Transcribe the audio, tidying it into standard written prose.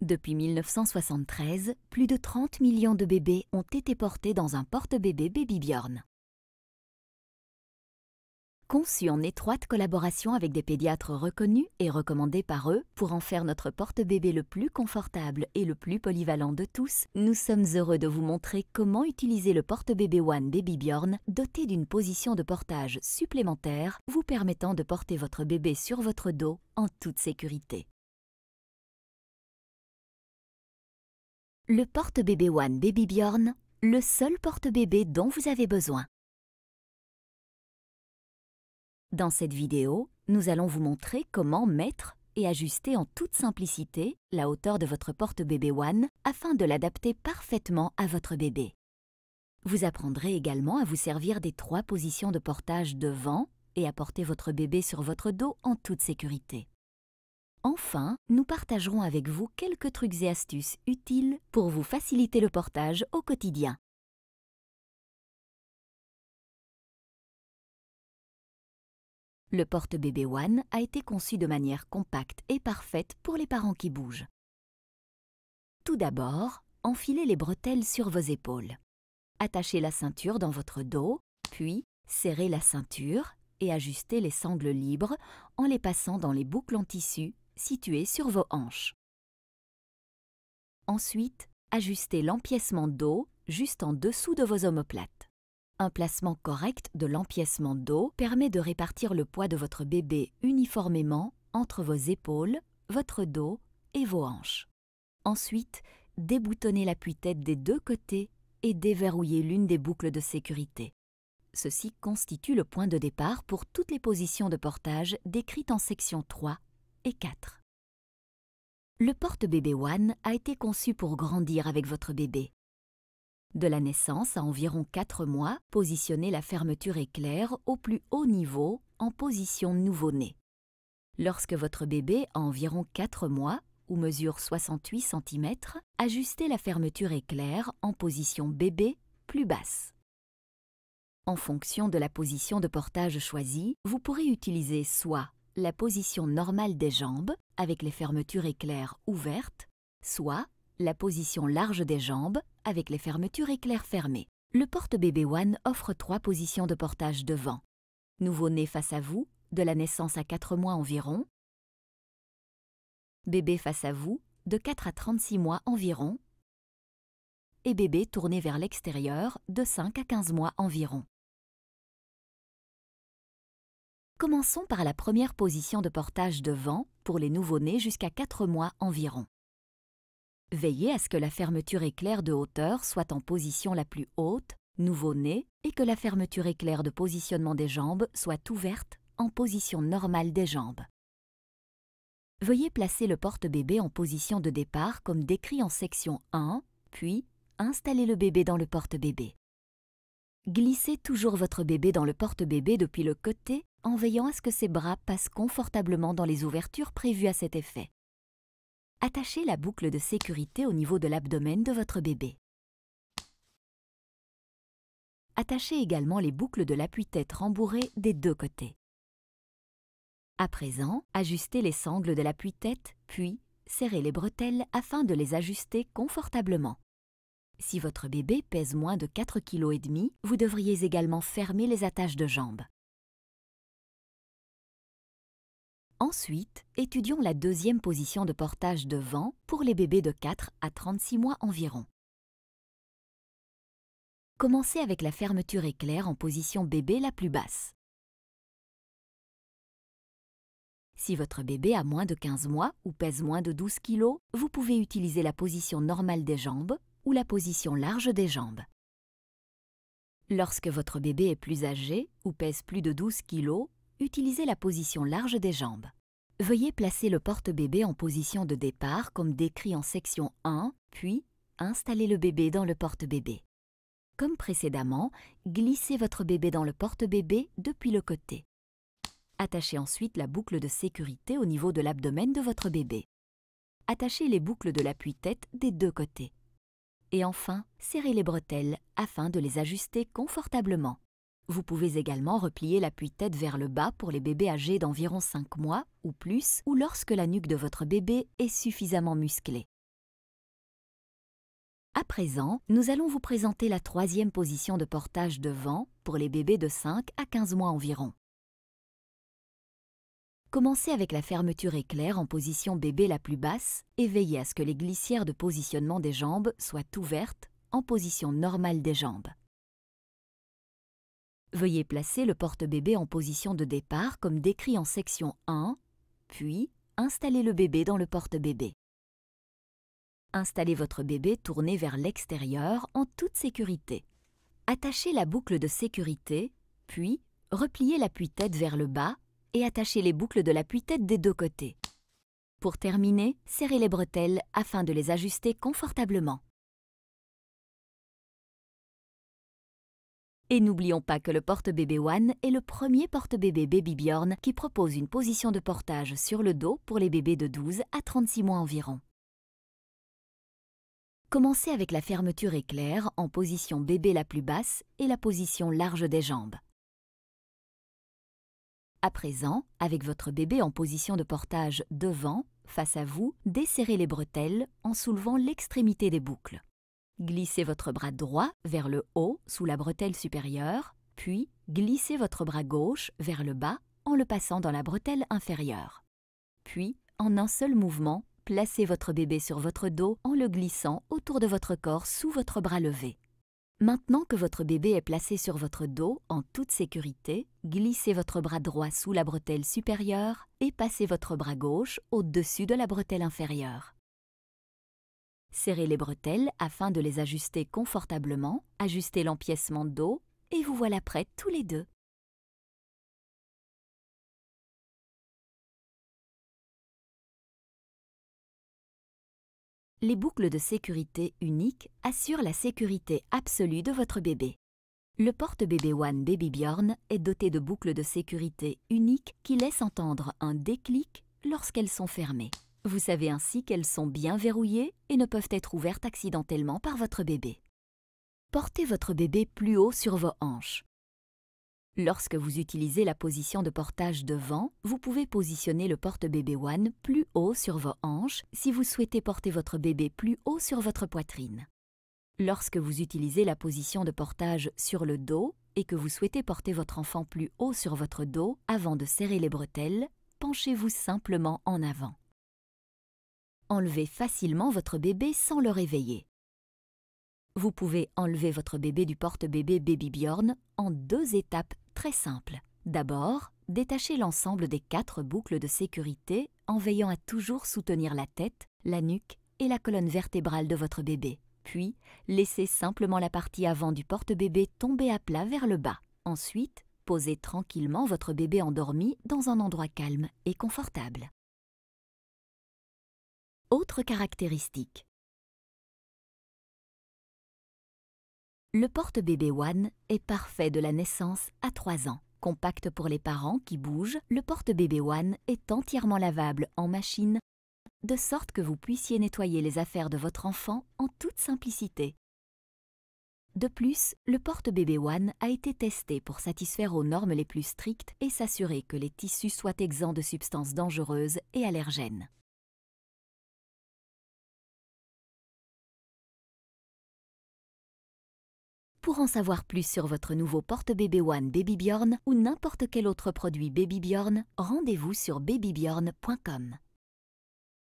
Depuis 1973, plus de 30 millions de bébés ont été portés dans un porte-bébé Babybjörn. Conçu en étroite collaboration avec des pédiatres reconnus et recommandés par eux pour en faire notre porte-bébé le plus confortable et le plus polyvalent de tous, nous sommes heureux de vous montrer comment utiliser le porte-bébé One Babybjörn doté d'une position de portage supplémentaire vous permettant de porter votre bébé sur votre dos en toute sécurité. Le porte-bébé One Babybjörn, le seul porte-bébé dont vous avez besoin. Dans cette vidéo, nous allons vous montrer comment mettre et ajuster en toute simplicité la hauteur de votre porte-bébé One afin de l'adapter parfaitement à votre bébé. Vous apprendrez également à vous servir des 3 positions de portage devant et à porter votre bébé sur votre dos en toute sécurité. Enfin, nous partagerons avec vous quelques trucs et astuces utiles pour vous faciliter le portage au quotidien. Le porte-bébé One a été conçu de manière compacte et parfaite pour les parents qui bougent. Tout d'abord, enfilez les bretelles sur vos épaules. Attachez la ceinture dans votre dos, puis serrez la ceinture et ajustez les sangles libres en les passant dans les boucles en tissu situées sur vos hanches. Ensuite, ajustez l'empiècement dos juste en dessous de vos omoplates. Un placement correct de l'empiècement dos permet de répartir le poids de votre bébé uniformément entre vos épaules, votre dos et vos hanches. Ensuite, déboutonnez l'appui-tête des 2 côtés et déverrouillez l'une des boucles de sécurité. Ceci constitue le point de départ pour toutes les positions de portage décrites en section 3 et 4. Le porte-bébé One a été conçu pour grandir avec votre bébé. De la naissance à environ 4 mois, positionnez la fermeture éclair au plus haut niveau en position nouveau-né. Lorsque votre bébé a environ 4 mois ou mesure 68 cm, ajustez la fermeture éclair en position bébé plus basse. En fonction de la position de portage choisie, vous pourrez utiliser soit la position normale des jambes avec les fermetures éclair ouvertes, soit la position large des jambes avec les fermetures éclair fermées. Le porte-bébé One offre 3 positions de portage devant. Nouveau-né face à vous, de la naissance à 4 mois environ. Bébé face à vous, de 4 à 36 mois environ. Et bébé tourné vers l'extérieur, de 5 à 15 mois environ. Commençons par la première position de portage devant pour les nouveau-nés jusqu'à 4 mois environ. Veillez à ce que la fermeture éclair de hauteur soit en position la plus haute, nouveau-né, et que la fermeture éclair de positionnement des jambes soit ouverte en position normale des jambes. Veuillez placer le porte-bébé en position de départ comme décrit en section 1, puis installez le bébé dans le porte-bébé. Glissez toujours votre bébé dans le porte-bébé depuis le côté en veillant à ce que ses bras passent confortablement dans les ouvertures prévues à cet effet. Attachez la boucle de sécurité au niveau de l'abdomen de votre bébé. Attachez également les boucles de l'appui-tête rembourrées des 2 côtés. À présent, ajustez les sangles de l'appui-tête, puis serrez les bretelles afin de les ajuster confortablement. Si votre bébé pèse moins de 4,5 kg, vous devriez également fermer les attaches de jambes. Ensuite, étudions la deuxième position de portage devant pour les bébés de 4 à 36 mois environ. Commencez avec la fermeture éclair en position bébé la plus basse. Si votre bébé a moins de 15 mois ou pèse moins de 12 kg, vous pouvez utiliser la position normale des jambes ou la position large des jambes. Lorsque votre bébé est plus âgé ou pèse plus de 12 kg, utilisez la position large des jambes. Veuillez placer le porte-bébé en position de départ comme décrit en section 1, puis installez le bébé dans le porte-bébé. Comme précédemment, glissez votre bébé dans le porte-bébé depuis le côté. Attachez ensuite la boucle de sécurité au niveau de l'abdomen de votre bébé. Attachez les boucles de l'appui-tête des 2 côtés. Et enfin, serrez les bretelles afin de les ajuster confortablement. Vous pouvez également replier l'appui-tête vers le bas pour les bébés âgés d'environ 5 mois ou plus, ou lorsque la nuque de votre bébé est suffisamment musclée. À présent, nous allons vous présenter la troisième position de portage devant pour les bébés de 5 à 15 mois environ. Commencez avec la fermeture éclair en position bébé la plus basse et veillez à ce que les glissières de positionnement des jambes soient ouvertes en position normale des jambes. Veuillez placer le porte-bébé en position de départ comme décrit en section 1, puis installez le bébé dans le porte-bébé. Installez votre bébé tourné vers l'extérieur en toute sécurité. Attachez la boucle de sécurité, puis repliez l'appui-tête vers le bas et attachez les boucles de l'appui-tête des deux côtés. Pour terminer, serrez les bretelles afin de les ajuster confortablement. Et n'oublions pas que le porte-bébé One est le premier porte-bébé Baby Bjorn qui propose une position de portage sur le dos pour les bébés de 12 à 36 mois environ. Commencez avec la fermeture éclair en position bébé la plus basse et la position large des jambes. À présent, avec votre bébé en position de portage devant, face à vous, desserrez les bretelles en soulevant l'extrémité des boucles. Glissez votre bras droit vers le haut sous la bretelle supérieure, puis glissez votre bras gauche vers le bas en le passant dans la bretelle inférieure. Puis, en un seul mouvement, placez votre bébé sur votre dos en le glissant autour de votre corps sous votre bras levé. Maintenant que votre bébé est placé sur votre dos en toute sécurité, glissez votre bras droit sous la bretelle supérieure et passez votre bras gauche au-dessus de la bretelle inférieure. Serrez les bretelles afin de les ajuster confortablement, ajustez l'empiècement de dos et vous voilà prêts tous les deux. Les boucles de sécurité uniques assurent la sécurité absolue de votre bébé. Le porte-bébé One Baby Bjorn est doté de boucles de sécurité uniques qui laissent entendre un déclic lorsqu'elles sont fermées. Vous savez ainsi qu'elles sont bien verrouillées et ne peuvent être ouvertes accidentellement par votre bébé. Portez votre bébé plus haut sur vos hanches. Lorsque vous utilisez la position de portage devant, vous pouvez positionner le porte-bébé One plus haut sur vos hanches si vous souhaitez porter votre bébé plus haut sur votre poitrine. Lorsque vous utilisez la position de portage sur le dos et que vous souhaitez porter votre enfant plus haut sur votre dos, avant de serrer les bretelles, penchez-vous simplement en avant. Enlevez facilement votre bébé sans le réveiller. Vous pouvez enlever votre bébé du porte-bébé Baby Bjorn en 2 étapes très simples. D'abord, détachez l'ensemble des 4 boucles de sécurité en veillant à toujours soutenir la tête, la nuque et la colonne vertébrale de votre bébé. Puis, laissez simplement la partie avant du porte-bébé tomber à plat vers le bas. Ensuite, posez tranquillement votre bébé endormi dans un endroit calme et confortable. Autre caractéristique. Le porte-bébé One est parfait de la naissance à 3 ans. Compact pour les parents qui bougent, le porte-bébé One est entièrement lavable en machine, de sorte que vous puissiez nettoyer les affaires de votre enfant en toute simplicité. De plus, le porte-bébé One a été testé pour satisfaire aux normes les plus strictes et s'assurer que les tissus soient exempts de substances dangereuses et allergènes. Pour en savoir plus sur votre nouveau porte-bébé One Baby Bjorn ou n'importe quel autre produit Baby Bjorn, rendez-vous sur babybjorn.com.